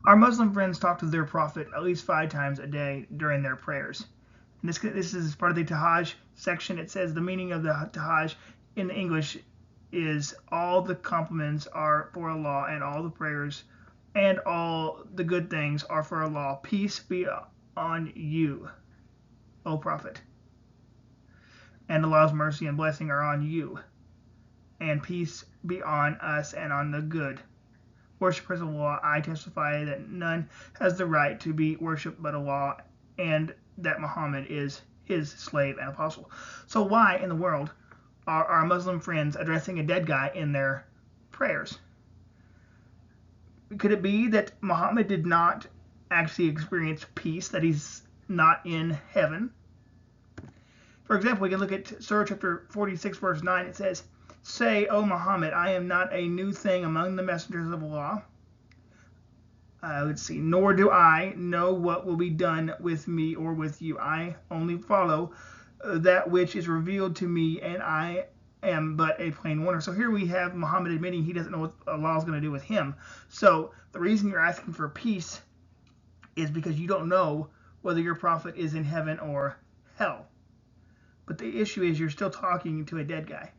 Our Muslim friends talk to their Prophet at least 5 times a day during their prayers. And this is part of the Tahaj section. It says the meaning of the Tahaj in English is all the compliments are for Allah and all the prayers and all the good things are for Allah. Peace be on you, O Prophet. And Allah's mercy and blessing are on you. And peace be on us and on the good worshippers of Allah. I testify that none has the right to be worshipped but Allah, and that Muhammad is his slave and apostle. So why in the world are our Muslim friends addressing a dead guy in their prayers? Could it be that Muhammad did not actually experience peace, that he's not in heaven? For example, we can look at Surah chapter 46, verse 9. It says, Say, O Muhammad, I am not a new thing among the messengers of Allah. Let's see. Nor do I know what will be done with me or with you. I only follow that which is revealed to me, and I am but a plain warner. So here we have Muhammad admitting he doesn't know what Allah is going to do with him. So the reason you're asking for peace is because you don't know whether your prophet is in heaven or hell. But the issue is you're still talking to a dead guy.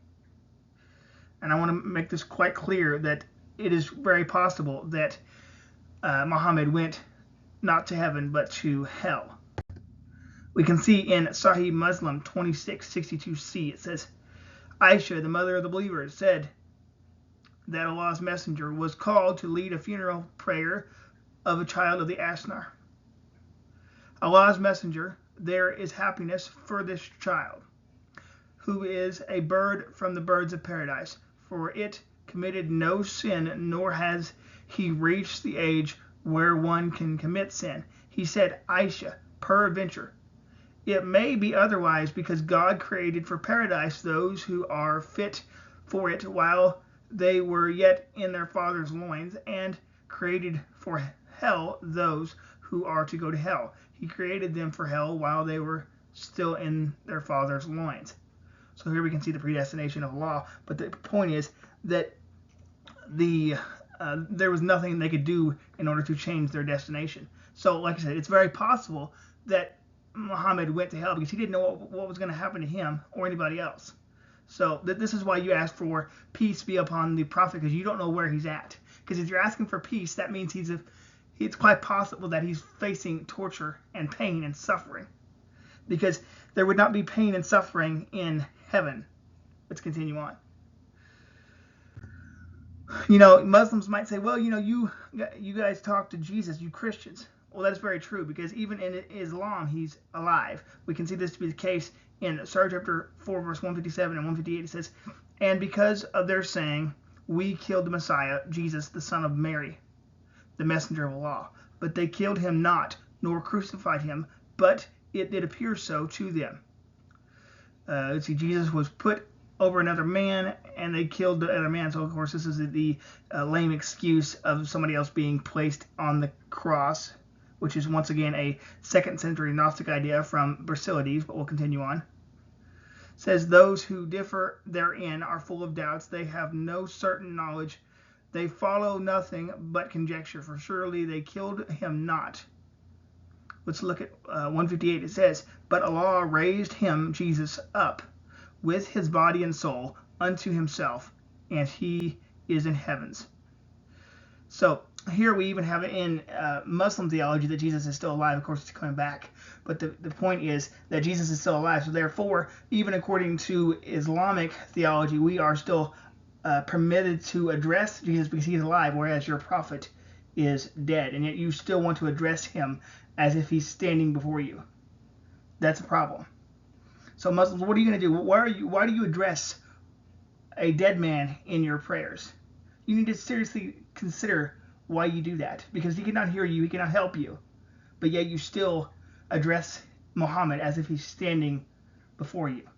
And I want to make this quite clear that it is very possible that Muhammad went not to heaven but to hell. We can see in Sahih Muslim 2662c, it says, Aisha, the mother of the believers, said that Allah's messenger was called to lead a funeral prayer of a child of the Asnar. Allah's messenger, there is happiness for this child, who is a bird from the birds of paradise, for it committed no sin, nor has he reached the age where one can commit sin. He said, Aisha, peradventure, it may be otherwise, because God created for paradise those who are fit for it while they were yet in their father's loins, and created for hell those who are to go to hell. He created them for hell while they were still in their father's loins. So here we can see the predestination of Allah. But the point is that there was nothing they could do in order to change their destination. So like I said, it's very possible that Muhammad went to hell because he didn't know what was going to happen to him or anybody else. So this is why you ask for peace be upon the prophet, because you don't know where he's at. Because if you're asking for peace, that means it's quite possible that he's facing torture and pain and suffering. Because there would not be pain and suffering in heaven. Let's continue on. Muslims might say, well, you guys talk to Jesus, you Christians. Well, that is very true, because even in Islam, he's alive. We can see this to be the case in Surah chapter 4, verse 157 and 158. It says, And because of their saying, we killed the Messiah, Jesus, the son of Mary, the messenger of Allah. But they killed him not, nor crucified him, but it did appear so to them. Let's see, Jesus was put over another man, and they killed the other man. So, of course, this is the lame excuse of somebody else being placed on the cross, which is once again a 2nd century Gnostic idea from Basilides, but we'll continue on. It says, Those who differ therein are full of doubts. They have no certain knowledge. They follow nothing but conjecture, for surely they killed him not. Let's look at 158. It says, But Allah raised him, Jesus, up with his body and soul unto himself, and he is in heavens. So here we even have it in Muslim theology that Jesus is still alive. Of course, it's coming back. But the point is that Jesus is still alive. So therefore, even according to Islamic theology, we are still permitted to address Jesus because he's alive, whereas your prophet is dead. And yet you still want to address him as if he's standing before you. That's a problem. So Muslims, what are you going to do? Why do you address a dead man in your prayers? You need to seriously consider why you do that, because he cannot hear you, he cannot help you, but yet you still address Muhammad as if he's standing before you.